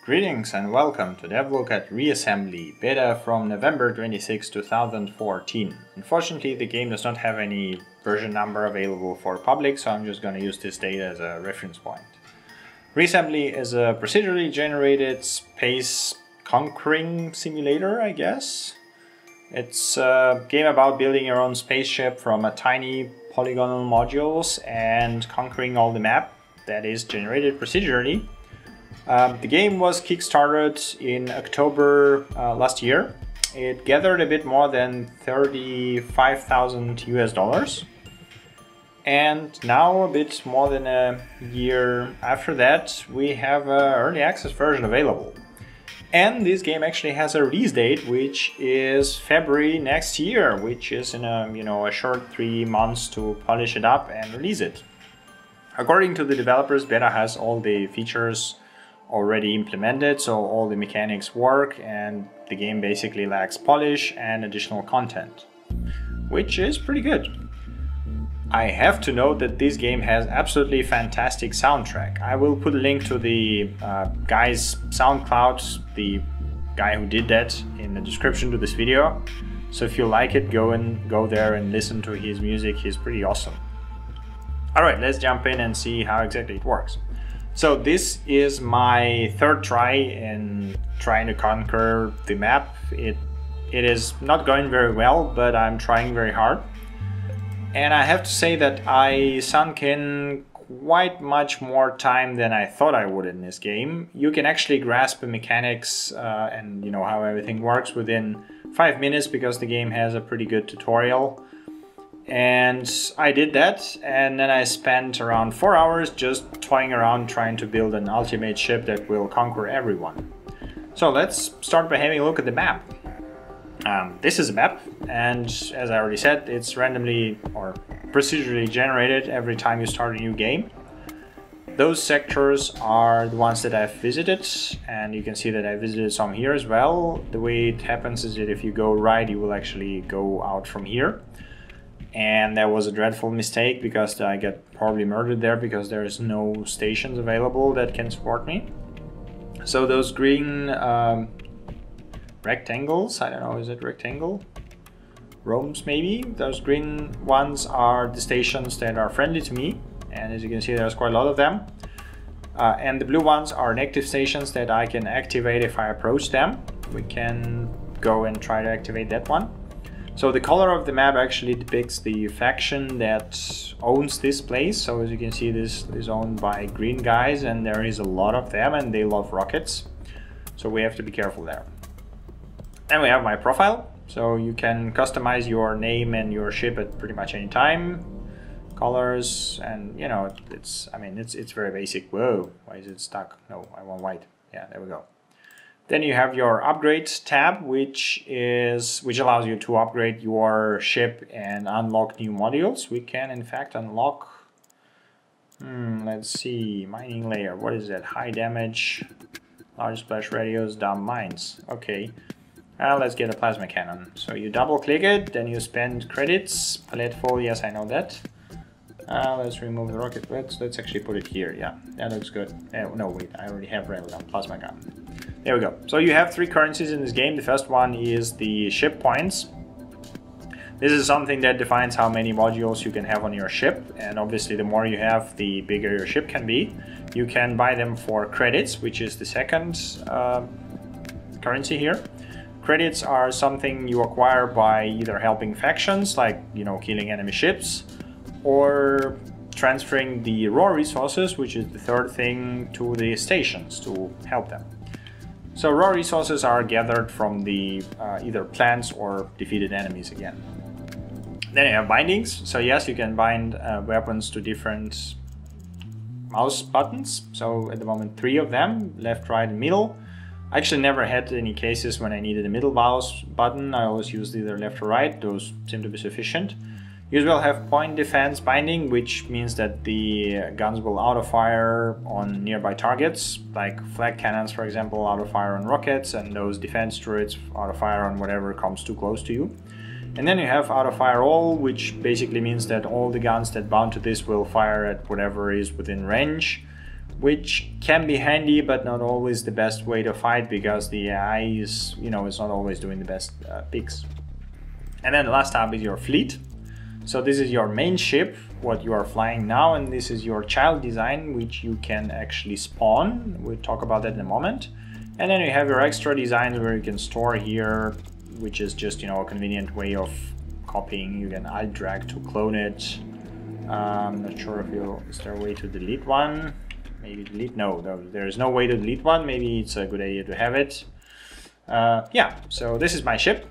Greetings and welcome to DevLook at Reassembly Beta from November 26, 2014. Unfortunately, the game does not have any version number available for public, so I'm just going to use this date as a reference point. Reassembly is a procedurally generated space conquering simulator, I guess. It's a game about building your own spaceship from a tiny polygonal modules and conquering all the map that is generated procedurally. The game was kickstarted in October last year. It gathered a bit more than 35,000 US dollars. And now, a bit more than a year after that, we have an early access version available. And this game actually has a release date, which is February next year, which is in a short 3 months to polish it up and release it. According to the developers, beta has all the features already implemented, so all the mechanics work and the game basically lacks polish and additional content, which is pretty good. I have to note that this game has absolutely fantastic soundtrack. I will put a link to the guy's SoundCloud, the guy who did that, in the description to this video. So if you like it, go there and listen to his music. He's pretty awesome. Alright, let's jump in and see how exactly it works. So this is my third try in trying to conquer the map. It is not going very well, but I'm trying very hard. And I have to say that I sunk in quite much more time than I thought I would in this game. You can actually grasp the mechanics and how everything works within 5 minutes because the game has a pretty good tutorial. And I did that, and then I spent around 4 hours just toying around trying to build an ultimate ship that will conquer everyone. So let's start by having a look at the map. This is a map, and as I already said, it's randomly or procedurally generated every time you start a new game. Those sectors are the ones that I've visited, and you can see that I visited some here as well. The way it happens is that if you go right, you will actually go out from here. And that was a dreadful mistake because I get probably murdered there because there's no stations available that can support me. So those green rectangles, I don't know, is it rectangle? Roams maybe? Those green ones are the stations that are friendly to me. And as you can see, there's quite a lot of them. And the blue ones are inactive stations that I can activate if I approach them. We can go and try to activate that one. So the color of the map actually depicts the faction that owns this place. So as you can see, this is owned by green guys, and there is a lot of them, and they love rockets. So we have to be careful there. Then we have my profile. So you can customize your name and your ship at pretty much any time. Colors, and it's very basic. Whoa, why is it stuck? No, I want white. Yeah, there we go. Then you have your upgrade tab, which allows you to upgrade your ship and unlock new modules. We can in fact unlock, let's see, mining layer. What is that? High damage, large splash radius, dumb mines. Okay, let's get a plasma cannon. So you double click it, then you spend credits. Palette full, yes, I know that. Let's remove the rocket. Let's actually put it here. Yeah, that looks good. No, wait, I already have railgun, plasma gun. There we go. So you have 3 currencies in this game. The first one is the ship points. This is something that defines how many modules you can have on your ship, and obviously the more you have, the bigger your ship can be. You can buy them for credits, which is the second currency here. Credits are something you acquire by either helping factions, like killing enemy ships, or transferring the raw resources, which is the third thing, to the stations to help them. So raw resources are gathered from the either plants or defeated enemies again. Then you have bindings. So yes, you can bind weapons to different mouse buttons. So at the moment 3 of them, left, right and middle. I actually never had any cases when I needed a middle mouse button. I always used either left or right. Those seem to be sufficient. You as well have point defense binding, which means that the guns will auto-fire on nearby targets, like flag cannons, for example, auto-fire on rockets, and those defense turrets auto-fire on whatever comes too close to you. And then you have auto fire all, which basically means that all the guns that bound to this will fire at whatever is within range, which can be handy, but not always the best way to fight, because the AI is, it's not always doing the best picks. And then the last tab is your fleet. So this is your main ship, what you are flying now, and this is your child design, which you can actually spawn. We'll talk about that in a moment. And then you have your extra designs where you can store here, which is just, a convenient way of copying. You can alt drag to clone it. I'm not sure if is there a way to delete one? Maybe delete, no, there is no way to delete one. Maybe it's a good idea to have it. Yeah, so this is my ship.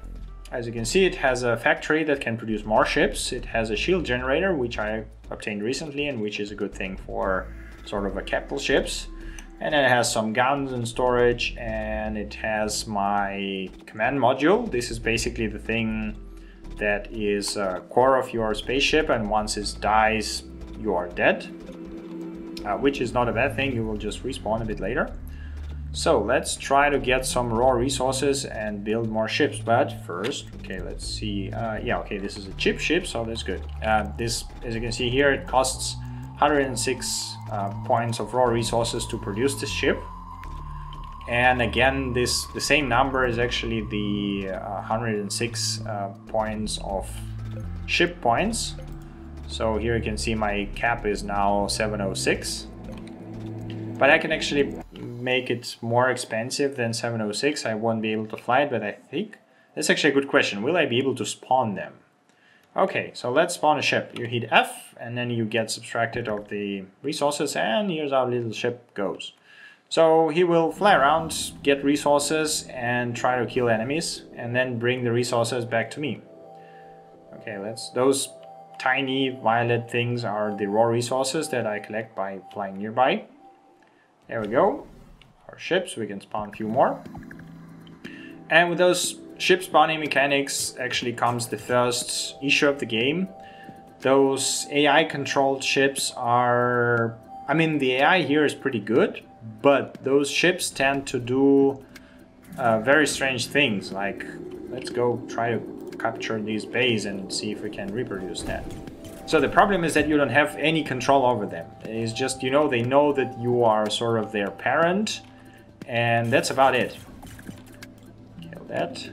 As you can see, it has a factory that can produce more ships. It has a shield generator, which I obtained recently, and which is a good thing for sort of a capital ships. And then it has some guns and storage, and it has my command module. This is basically the thing that is core of your spaceship, and once it dies, you are dead. Which is not a bad thing, you will just respawn a bit later. So let's try to get some raw resources and build more ships, but first, okay, let's see. Yeah, okay, this is a cheap ship, so that's good. This, as you can see here, it costs 106 points of raw resources to produce this ship. And again, the same number is actually the 106 points of ship points. So here you can see my cap is now 706. But I can actually make it more expensive than 706. I won't be able to fly it, but I think that's actually a good question. Will I be able to spawn them? Okay, so let's spawn a ship. You hit F, and then you get subtracted of the resources, and here's how little ship goes. So he will fly around, get resources, and try to kill enemies, and then bring the resources back to me. Okay, those tiny violet things are the raw resources that I collect by flying nearby. There we go. Our ships, we can spawn a few more. And with those ship spawning mechanics actually comes the first issue of the game. Those AI controlled ships are... I mean, the AI here is pretty good, but those ships tend to do very strange things. Like, let's go try to capture these bays and see if we can reproduce that. So the problem is that you don't have any control over them. It's just, they know that you are sort of their parent, and that's about it. Kill that.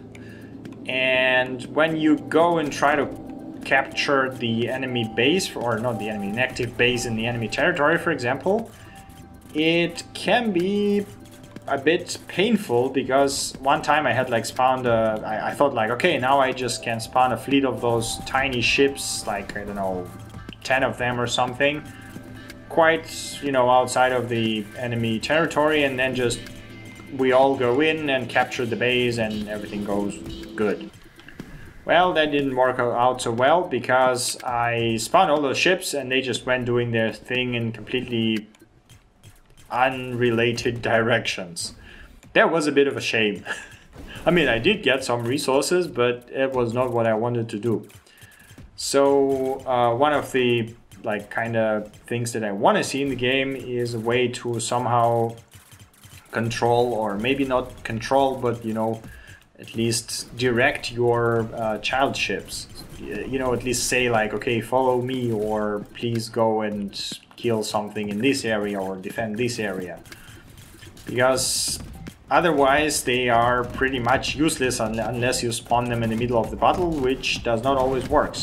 And when you go and try to capture the enemy base, or not the enemy, an active base in the enemy territory, for example, it can be a bit painful, because one time I had like spawned I thought like, okay, now I just can spawn a fleet of those tiny ships, like, I don't know, 10 of them or something, quite, outside of the enemy territory, and then just we all go in and capture the base and everything goes good. Well, that didn't work out so well, because I spawned all those ships and they just went doing their thing in completely unrelated directions. That was a bit of a shame. I mean, I did get some resources, but it was not what I wanted to do. So one of the kind of things that I want to see in the game is a way to somehow control, or maybe not control, but at least direct your child ships. At least say like, okay, follow me, or please go and kill something in this area, or defend this area. Because otherwise they are pretty much useless unless you spawn them in the middle of the battle, which does not always work.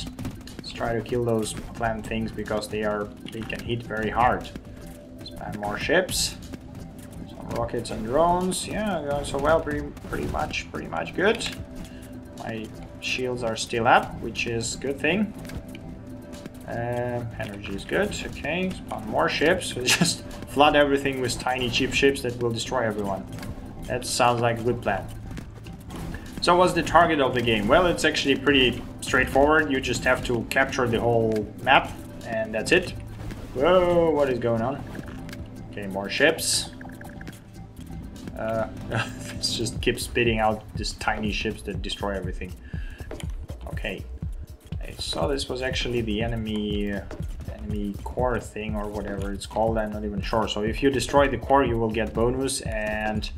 Let's try to kill those plant things, because they can hit very hard. Spam more ships. Some rockets and drones. Yeah, going so well, pretty much good. My shields are still up, which is a good thing. Energy is good. Okay, spawn more ships. So just flood everything with tiny cheap ships that will destroy everyone. That sounds like a good plan. So what's the target of the game? Well, it's actually pretty straightforward. You just have to capture the whole map, and that's it. Whoa, what is going on? Okay, more ships. It just keeps spitting out these tiny ships that destroy everything. Okay. I saw this was actually the enemy core thing, or whatever it's called. I'm not even sure. So if you destroy the core, you will get bonus, and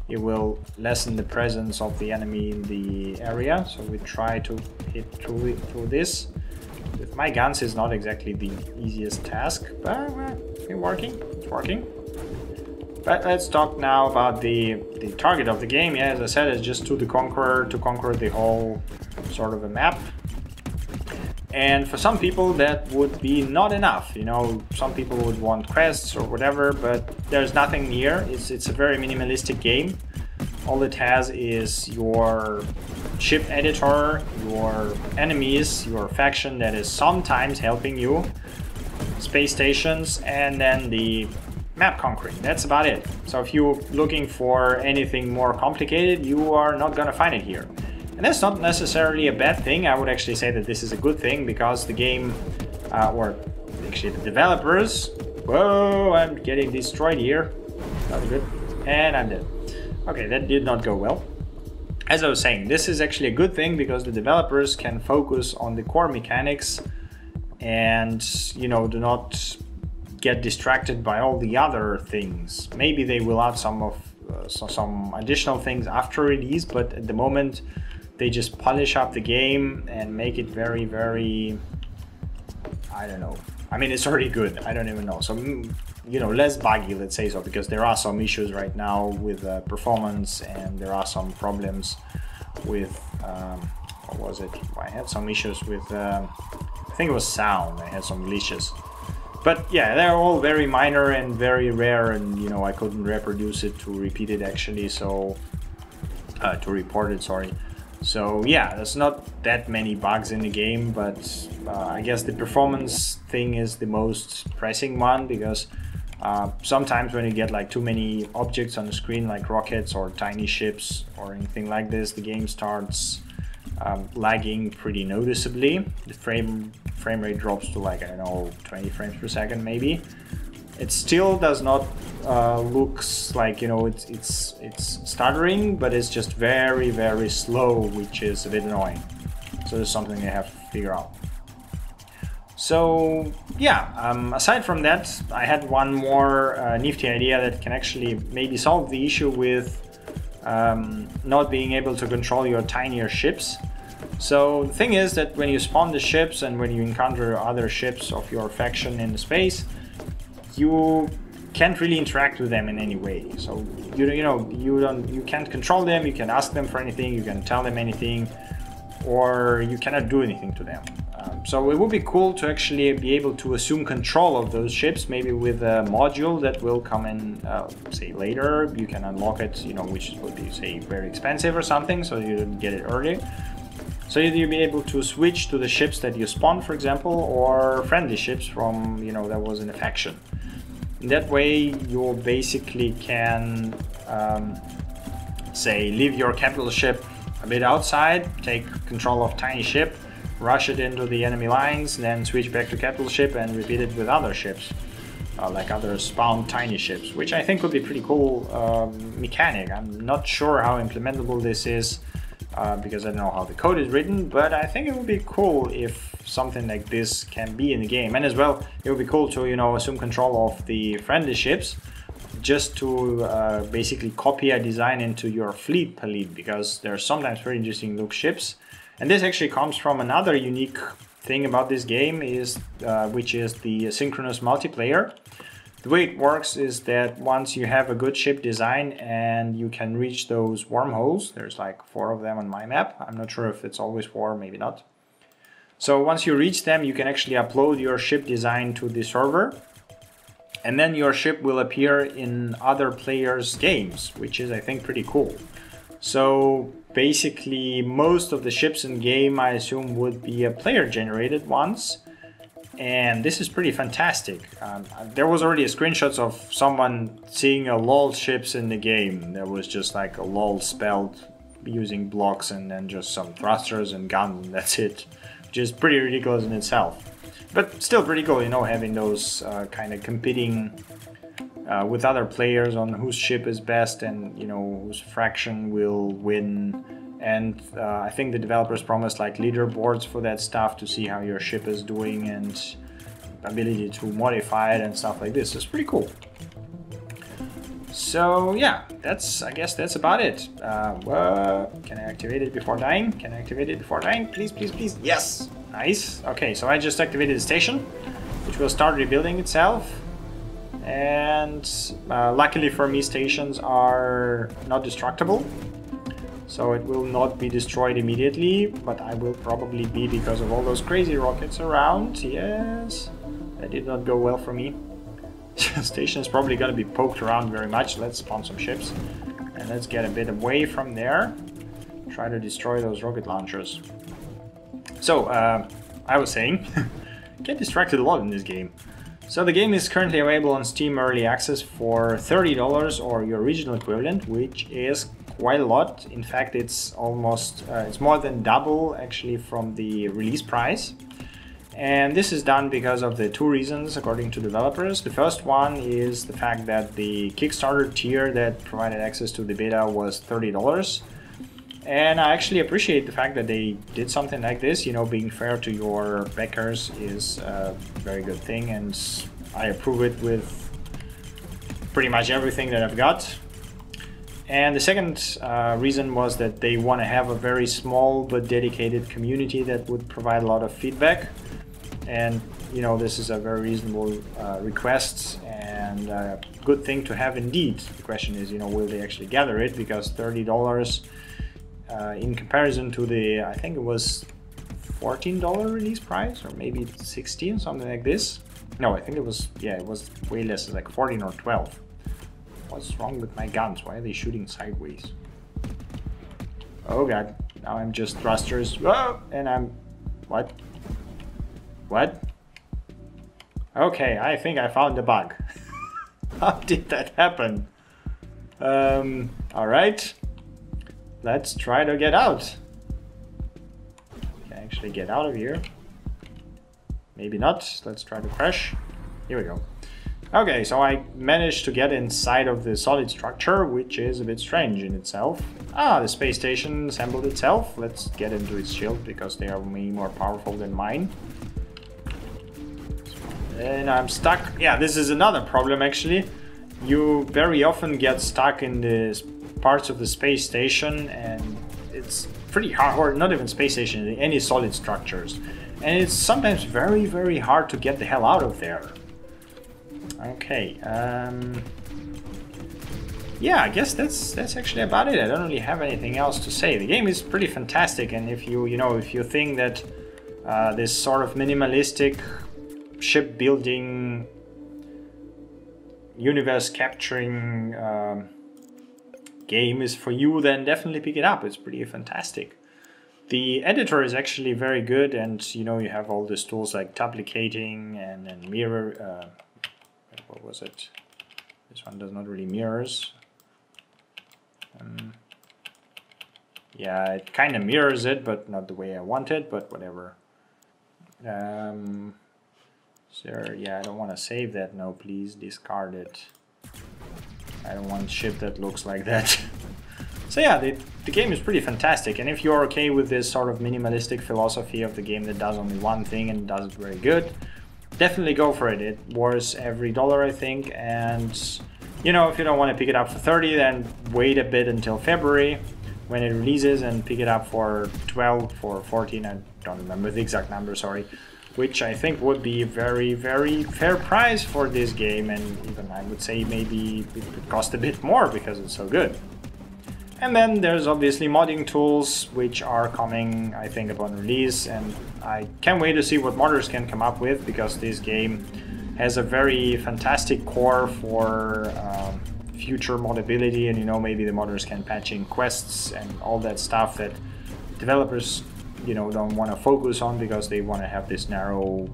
it will lessen the presence of the enemy in the area. So we try to hit through this. With my guns is not exactly the easiest task, but it's working. But let's talk now about the target of the game. Yeah, as I said, it's just to conquer the whole sort of a map. And for some people that would be not enough, you know, some people would want quests or whatever, but there's nothing here. It's a very minimalistic game. All it has is your ship editor, your enemies, your faction that is sometimes helping you, space stations, and then the map conquering. That's about it. So if you're looking for anything more complicated, you are not gonna find it here. And that's not necessarily a bad thing. I would actually say that this is a good thing, because the game, or actually the developers... Whoa, I'm getting destroyed here. Not good. And I'm dead. Okay, that did not go well. As I was saying, this is actually a good thing, because the developers can focus on the core mechanics and, you know, do not get distracted by all the other things. Maybe they will add some additional things after release, but at the moment they just polish up the game and make it very, very, I don't know. I mean, it's already good. I don't even know. So, you know, less buggy, let's say so, because there are some issues right now with performance, and there are some problems with, what was it? I had some issues with, I think it was sound. I had some glitches. But yeah, they're all very minor and very rare, and, you know, I couldn't reproduce it to repeat it actually, so, to report it, sorry. So yeah, there's not that many bugs in the game, but I guess the performance thing is the most pressing one, because sometimes when you get like too many objects on the screen, like rockets or tiny ships or anything like this, the game starts lagging pretty noticeably. The frame rate drops to, like, I don't know, 20 frames per second maybe. It still does not looks like, you know, it's stuttering, but it's just very, very slow, which is a bit annoying. So there's something I have to figure out. So yeah, aside from that, I had one more nifty idea that can actually maybe solve the issue with not being able to control your tinier ships. So the thing is that when you spawn the ships and when you encounter other ships of your faction in space, you can't really interact with them in any way. So you can't control them, you can ask them for anything, you can tell them anything, or you cannot do anything to them. So it would be cool to actually be able to assume control of those ships, maybe with a module that will come in, say later. You can unlock it, you know, which would be, say, very expensive or something, so you don't get it early. So you'll be able to switch to the ships that you spawn, for example, or friendly ships from, you know, that was in a faction. In that way, you basically can, say, leave your capital ship a bit outside, take control of tiny ship, rush it into the enemy lines, then switch back to capital ship and repeat it with other ships, like other spawned tiny ships, which I think would be pretty cool mechanic. I'm not sure how implementable this is, because I don't know how the code is written, but I think it would be cool if something like this can be in the game. And as well, it would be cool to, you know, assume control of the friendly ships, just to basically copy a design into your fleet palette, because there are sometimes very interesting look ships. And this actually comes from another unique thing about this game, is which is the synchronous multiplayer. The way it works is that once you have a good ship design and you can reach those wormholes, there's like 4 of them on my map. I'm not sure if it's always 4, maybe not. So once you reach them, you can actually upload your ship design to the server, and then your ship will appear in other players' games, which is, I think, pretty cool. So basically most of the ships in game, I assume, would be player generated ones. And this is pretty fantastic. There was already a screenshots of someone seeing a LOL ships in the game. There was just like a LOL spelled using blocks and then just some thrusters and guns, and that's it. Which is pretty ridiculous in itself. But still pretty cool, you know, having those kind of competing with other players on whose ship is best and, you know, whose fraction will win. And I think the developers promised like leaderboards for that stuff to see how your ship is doing, and ability to modify it and stuff like this. It's pretty cool. So yeah, I guess that's about it. Can I activate it before dying? Can I activate it before dying? Please, please, please. Yes! Nice. Okay, so I just activated the station, which will start rebuilding itself. And luckily for me, stations are not destructible. So it will not be destroyed immediately, but I will probably be because of all those crazy rockets around. Yes, that did not go well for me. Station is probably going to be poked around very much. Let's spawn some ships and let's get a bit away from there. Try to destroy those rocket launchers. So, I was saying, get distracted a lot in this game. So the game is currently available on Steam Early Access for $30 or your original equivalent, which is quite a lot. In fact, it's almost, it's more than double actually from the release price. And this is done because of the two reasons, according to developers. The first one is the fact that the Kickstarter tier that provided access to the beta was $30. And I actually appreciate the fact that they did something like this. You know, being fair to your backers is a very good thing, and I approve it with pretty much everything that I've got. And the second reason was that they want to have a very small but dedicated community that would provide a lot of feedback. And you know, this is a very reasonable request and a good thing to have indeed. The question is, you know, will they actually gather it? Because $30 in comparison to the, I think it was $14 release price, or maybe 16, something like this. No, I think it was, yeah, it was way less, like 14 or 12. What's wrong with my guns? Why are they shooting sideways? Oh god, now I'm just thrusters. Whoa, and I'm, what? What? Okay, I think I found the bug. How did that happen? Alright. Let's try to get out. Can I actually get out of here? Maybe not. Let's try to crash. Here we go. Okay, so I managed to get inside of the solid structure, which is a bit strange in itself. Ah, the space station assembled itself. Let's get into its shield because they are way more powerful than mine. And I'm stuck. Yeah, this is another problem actually. You very often get stuck in the parts of the space station, and it's pretty hard, or not even space station, any solid structures. And it's sometimes very, very hard to get the hell out of there. Okay, yeah, I guess that's actually about it. I don't really have anything else to say. The game is pretty fantastic, and if you think that this sort of minimalistic shipbuilding, universe capturing game is for you, then definitely pick it up. It's pretty fantastic. The editor is actually very good, and you know, you have all these tools like duplicating and mirror. What was it? This one does not really mirrors. Yeah, it kind of mirrors it, but not the way I want it, but whatever. So yeah, I don't want to save that. No, please discard it. I don't want ship that looks like that. So yeah, the game is pretty fantastic, and if you're okay with this sort of minimalistic philosophy of the game that does only one thing and does it very good, definitely go for it. It worth every dollar, I think, and you know, if you don't want to pick it up for 30, then wait a bit until February when it releases and pick it up for 12 or 14, I don't remember the exact number, sorry, which I think would be a very, very fair price for this game, and even I would say maybe it could cost a bit more because it's so good. And then there's obviously modding tools which are coming, I think, upon release, and I can't wait to see what modders can come up with, because this game has a very fantastic core for future moddability, and you know, maybe the modders can patch in quests and all that stuff that developers, you know, don't want to focus on because they want to have this narrow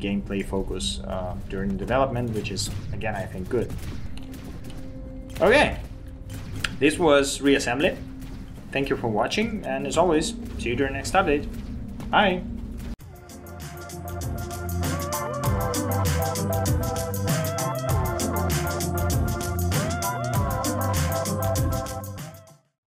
gameplay focus during development, which is, again, I think good. Okay, this was Reassembly. Thank you for watching, and as always, see you during the next update. Bye!